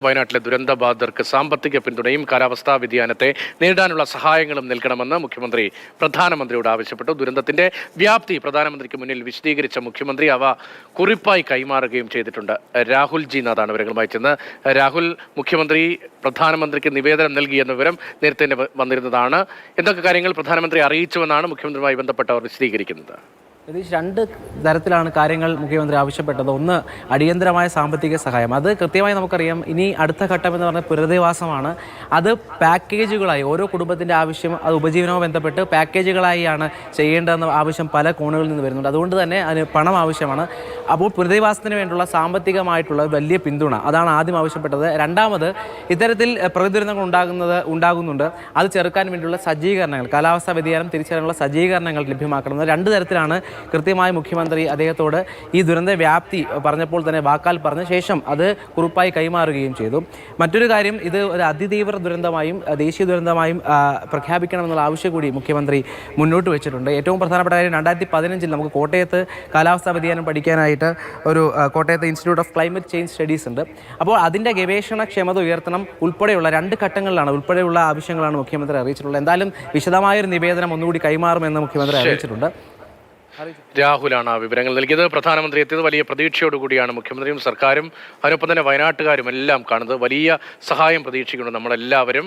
വയനാട്ടിലെ ദുരന്തബാധിതർക്ക് സാമ്പത്തിക പിന്തുണയും കാലാവസ്ഥാ വ്യതിയാനത്തെ നേരിടാനുള്ള സഹായങ്ങളും നൽകണമെന്ന് മുഖ്യമന്ത്രി പ്രധാനമന്ത്രിയോട് ആവശ്യപ്പെട്ടു. ദുരന്തത്തിന്റെ വ്യാപ്തി പ്രധാനമന്ത്രിക്ക് മുന്നിൽ വിശദീകരിച്ച മുഖ്യമന്ത്രി അവ കുറിപ്പായി കൈമാറുകയും ചെയ്തിട്ടുണ്ട്. രാഹുൽ ജി നാഥാണ് വിവരങ്ങളുമായി ചെന്ന്. രാഹുൽ, മുഖ്യമന്ത്രി പ്രധാനമന്ത്രിക്ക് നിവേദനം നൽകിയെന്ന വിവരം നേരത്തെ വന്നിരുന്നതാണ്. എന്തൊക്കെ കാര്യങ്ങൾ പ്രധാനമന്ത്രി അറിയിച്ചുവെന്നാണ് മുഖ്യമന്ത്രിയുമായി ബന്ധപ്പെട്ടവർ വിശദീകരിക്കുന്നത്? രണ്ട് തരത്തിലാണ് കാര്യങ്ങൾ മുഖ്യമന്ത്രി ആവശ്യപ്പെട്ടത്. ഒന്ന്, അടിയന്തരമായ സാമ്പത്തിക സഹായം. അത് കൃത്യമായി നമുക്കറിയാം. ഇനി അടുത്ത ഘട്ടം എന്ന് പറഞ്ഞാൽ പുനരധിവാസമാണ്. അത് പാക്കേജുകളായി ഓരോ കുടുംബത്തിൻ്റെ ആവശ്യം, അത് ഉപജീവനവുമായി ബന്ധപ്പെട്ട് പാക്കേജുകളായാണ് ചെയ്യേണ്ടതെന്ന ആവശ്യം പല കോണുകളിൽ നിന്ന് വരുന്നുണ്ട്. അതുകൊണ്ട് തന്നെ അതിന് പണം ആവശ്യമാണ്. അപ്പോൾ പുനരധിവാസത്തിന് വേണ്ടിയുള്ള സാമ്പത്തികമായിട്ടുള്ള വലിയ പിന്തുണ, അതാണ് ആദ്യം ആവശ്യപ്പെട്ടത്. രണ്ടാമത്, ഇത്തരത്തിൽ പ്രകൃതി ദുരന്തങ്ങൾ ഉണ്ടാകുന്നുണ്ട്, അത് ചെറുക്കാൻ വേണ്ടിയുള്ള സജ്ജീകരണങ്ങൾ, കാലാവസ്ഥാ വ്യതിയാനം തിരിച്ചറിയാനുള്ള സജ്ജീകരണങ്ങൾ ലഭ്യമാക്കണം. രണ്ട് തരത്തിലാണ് കൃത്യമായി മുഖ്യമന്ത്രി അദ്ദേഹത്തോട് ഈ ദുരന്ത വ്യാപ്തി പറഞ്ഞപ്പോൾ തന്നെ വാക്കാൽ പറഞ്ഞ ശേഷം അത് കുറിപ്പായി കൈമാറുകയും ചെയ്തു. മറ്റൊരു കാര്യം, ഇത് ഒരു അതിതീവ്ര ദുരന്തമായും ദേശീയ ദുരന്തമായും പ്രഖ്യാപിക്കണമെന്നുള്ള ആവശ്യം കൂടി മുഖ്യമന്ത്രി മുന്നോട്ട് വെച്ചിട്ടുണ്ട്. ഏറ്റവും പ്രധാനപ്പെട്ട കാര്യം, 2015 നമുക്ക് കോട്ടയത്ത് കാലാവസ്ഥാ വ്യതിയാനം പഠിക്കാനായിട്ട് ഒരു കോട്ടയത്ത് institute of climate change studies ഉണ്ട്. അപ്പോൾ അതിൻ്റെ ഗവേഷണക്ഷമത ഉയർത്തണം ഉൾപ്പെടെയുള്ള 2 ഘട്ടങ്ങളിലാണ് ഉൾപ്പെടെയുള്ള ആവശ്യങ്ങളാണ് മുഖ്യമന്ത്രി അറിയിച്ചിട്ടുള്ളത്. എന്തായാലും വിശദമായൊരു നിവേദനം ഒന്നുകൂടി കൈമാറുമെന്ന് മുഖ്യമന്ത്രി അറിയിച്ചിട്ടുണ്ട്. രാഹുലാണ് വിവരങ്ങൾ നൽകിയത്. പ്രധാനമന്ത്രി എത്തിയത് വലിയ പ്രതീക്ഷയോടുകൂടിയാണ് മുഖ്യമന്ത്രിയും സർക്കാരും അതിനൊപ്പം തന്നെ വയനാട്ടുകാരും എല്ലാം കാണുന്നത്. വലിയ സഹായം പ്രതീക്ഷിക്കുന്നു നമ്മളെല്ലാവരും.